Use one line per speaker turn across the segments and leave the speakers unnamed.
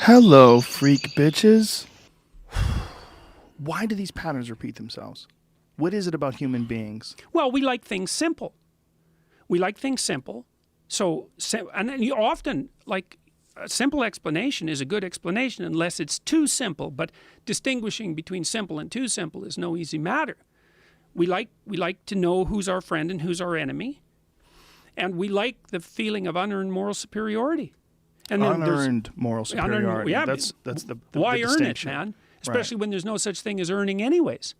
Hello, freak bitches. Why do these patterns repeat themselves? What is it about human beings?
Well, we like things simple. We like things simple. And then you often, like, a simple explanation is a good explanation unless it's too simple. But distinguishing between simple and too simple is no easy matter. We like to know who's our friend and who's our enemy. And we like the feeling of unearned moral superiority. And then
Unearned moral superiority.
Yeah,
that's the
why
the
earn it,
distinction.
man? Especially when there's no such thing as earning anyways.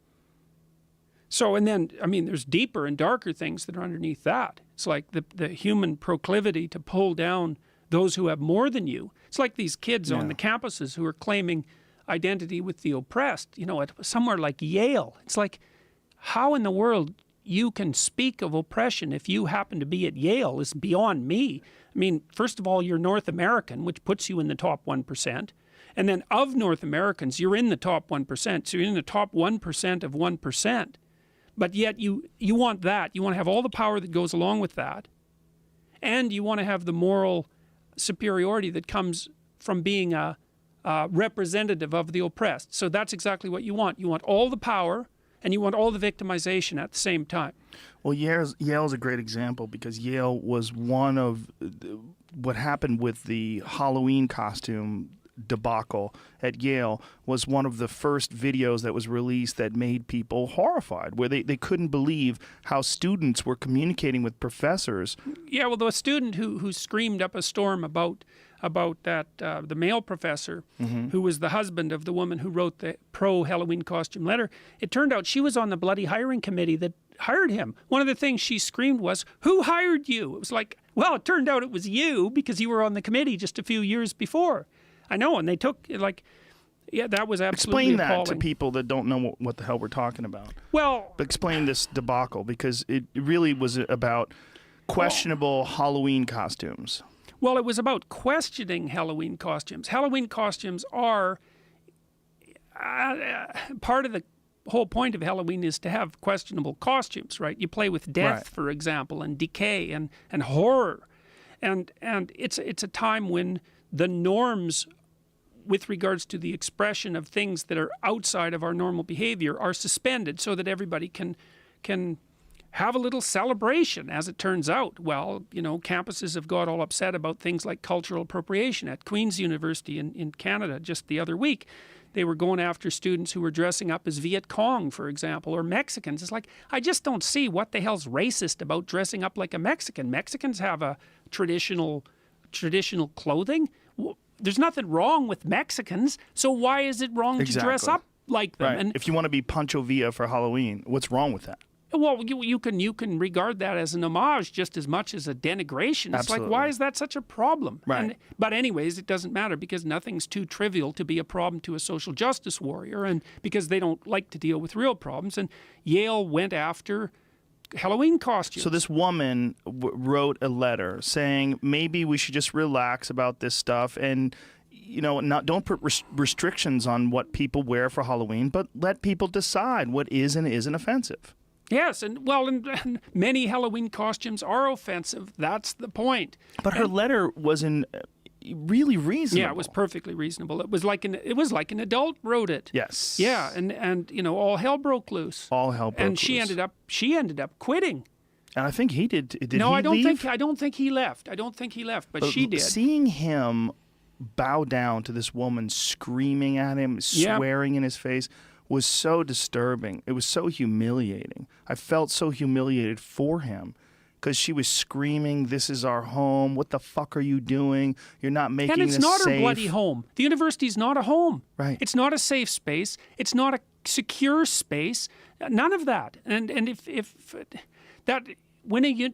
So, and then, I mean, there's deeper and darker things that are underneath that. It's like the human proclivity to pull down those who have more than you. It's like these kids on the campuses who are claiming identity with the oppressed, you know, at somewhere like Yale. It's like, how in the world you can speak of oppression if you happen to be at Yale is beyond me. I mean, first of all, you're North American, which puts you in the top 1%. And then of North Americans, you're in the top 1%. So you're in the top 1% of 1%. But yet you want that. You want to have all the power that goes along with that. And you want to have the moral superiority that comes from being a representative of the oppressed. So that's exactly what you want. You want all the power and you want all the victimization at the same time.
Well, Yale's a great example because Yale was one of what happened with the Halloween costume debacle at Yale was one of the first videos that was released that made people horrified, where they couldn't believe how students were communicating with professors.
Yeah, well, the student who screamed up a storm about that, the male professor who was the husband of the woman who wrote the pro-Halloween costume letter, it turned out she was on the bloody hiring committee that hired him. One of the things she screamed was, "Who hired you?" It was like, well, it turned out it was you because you were on the committee just a few years before. I know, and they took, like, yeah, that was absolutely
Explain
appalling.
that to people that don't know what the hell we're talking about.
Well,
But explain this debacle because it really was about questionable Halloween costumes.
Well, it was about questioning Halloween costumes. Halloween costumes are part of the whole point of Halloween is to have questionable costumes, right? You play with death,
Right.
for example, and decay and horror. And it's a time when the norms with regards to the expression of things that are outside of our normal behavior are suspended so that everybody can have a little celebration, as it turns out. Well, you know, campuses have got all upset about things like cultural appropriation. At Queen's University in Canada just the other week, they were going after students who were dressing up as Viet Cong, for example, or Mexicans. It's like, I just don't see what the hell's racist about dressing up like a Mexican. Mexicans have a traditional clothing. There's nothing wrong with Mexicans, so why is it wrong to dress
Exactly.
up like them?
Right.
And
if you want to be Pancho Villa for Halloween, what's wrong with that?
well, you can regard that as an homage just as much as a denigration. It's like, why is that such a problem?
Right.
But anyways, it doesn't matter because nothing's too trivial to be a problem to a social justice warrior, and because they don't like to deal with real problems. And Yale went after Halloween costumes.
So this woman wrote a letter saying maybe we should just relax about this stuff and, you know, don't put restrictions on what people wear for Halloween, but let people decide what is and isn't offensive.
Yes, and well, and many Halloween costumes are offensive. That's the point.
But her letter wasn't really reasonable.
Yeah, it was perfectly reasonable. It was like an adult wrote it.
Yes.
Yeah, and you know, all hell broke loose.
All hell broke
and
loose.
she ended up quitting.
And I think he did. Did
No,
he
I don't
leave?
think he left. I don't think he left, but she did.
Seeing him bow down to this woman screaming at him, swearing in his face, was so disturbing. It was so humiliating. I felt so humiliated for him because she was screaming, "This is our home. What the fuck are you doing? You're not making this safe."
And it's not her bloody home. The university's not a home.
Right.
It's not a safe space. It's not a secure space. None of that. And if that when a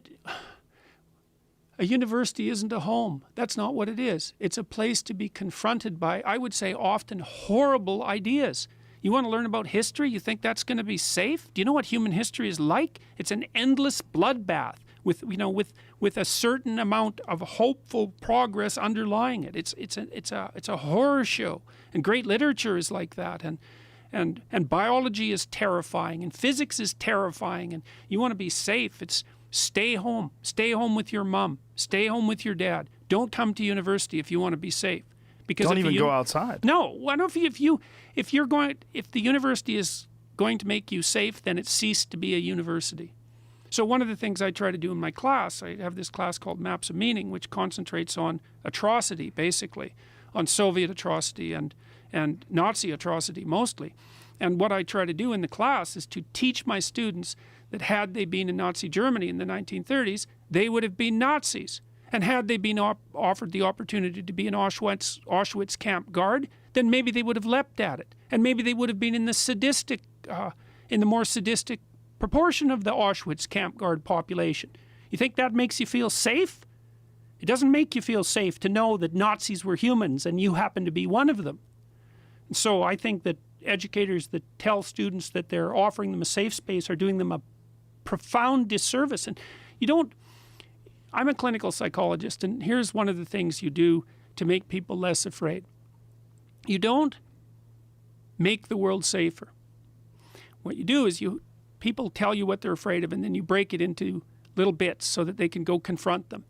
university isn't a home, that's not what it is. It's a place to be confronted by, I would say, often horrible ideas. You want to learn about history? You think that's going to be safe? Do you know what human history is like? It's an endless bloodbath with a certain amount of hopeful progress underlying it. It's a horror show, and great literature is like that, and biology is terrifying, and physics is terrifying, and you want to be safe. It's stay home with your mom, stay home with your dad. Don't come to university if you want to be safe. Because
Don't
if
even
you,
go outside.
No, why don't if the university is going to make you safe, then it ceased to be a university. So one of the things I try to do in my class, I have this class called Maps of Meaning, which concentrates on atrocity, basically, on Soviet atrocity and Nazi atrocity mostly. And what I try to do in the class is to teach my students that had they been in Nazi Germany in the 1930s, they would have been Nazis. And had they been offered the opportunity to be an Auschwitz camp guard, then maybe they would have leapt at it. And maybe they would have been in the more sadistic proportion of the Auschwitz camp guard population. You think that makes you feel safe? It doesn't make you feel safe to know that Nazis were humans and you happen to be one of them. And so I think that educators that tell students that they're offering them a safe space are doing them a profound disservice. And I'm a clinical psychologist, and here's one of the things you do to make people less afraid. You don't make the world safer. What you do is people tell you what they're afraid of, and then you break it into little bits so that they can go confront them.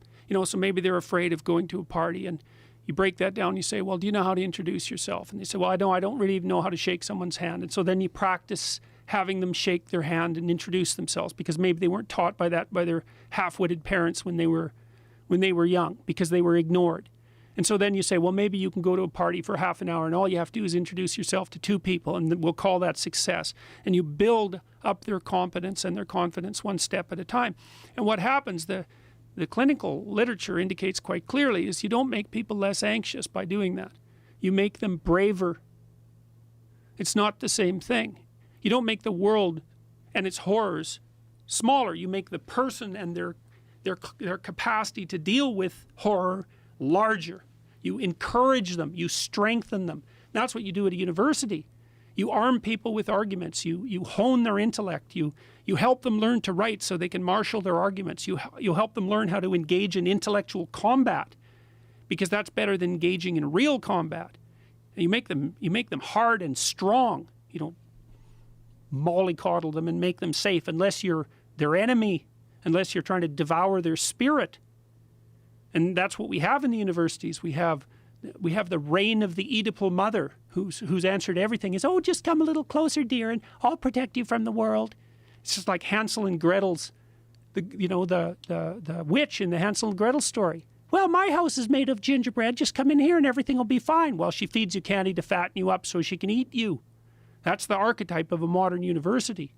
So maybe they're afraid of going to a party, and you break that down. You say, well, do you know how to introduce yourself? And they say, well, I don't really even know how to shake someone's hand. And so then you practice having them shake their hand and introduce themselves, because maybe they weren't taught by that by their half-witted parents when they were young, because they were ignored. And so then you say, well, maybe you can go to a party for half an hour and all you have to do is introduce yourself to 2 people, and we'll call that success. And you build up their competence and their confidence one step at a time. And what happens, the clinical literature indicates quite clearly, is you don't make people less anxious by doing that. You make them braver. It's not the same thing. You don't make the world and its horrors smaller. You make the person and their capacity to deal with horror larger. You encourage them. You strengthen them. That's what you do at a university. You arm people with arguments. You hone their intellect. You help them learn to write so they can marshal their arguments. You help them learn how to engage in intellectual combat, because that's better than engaging in real combat. And you make them hard and strong. You don't mollycoddle them and make them safe unless you're their enemy, unless you're trying to devour their spirit. And that's what we have in the universities. We have the reign of the Oedipal mother whose answer to everything is, oh, just come a little closer, dear, and I'll protect you from the world. It's just like Hansel and Gretel's, the witch in the Hansel and Gretel story. Well, my house is made of gingerbread. Just come in here and everything will be fine. Well, she feeds you candy to fatten you up so she can eat you. That's the archetype of a modern university.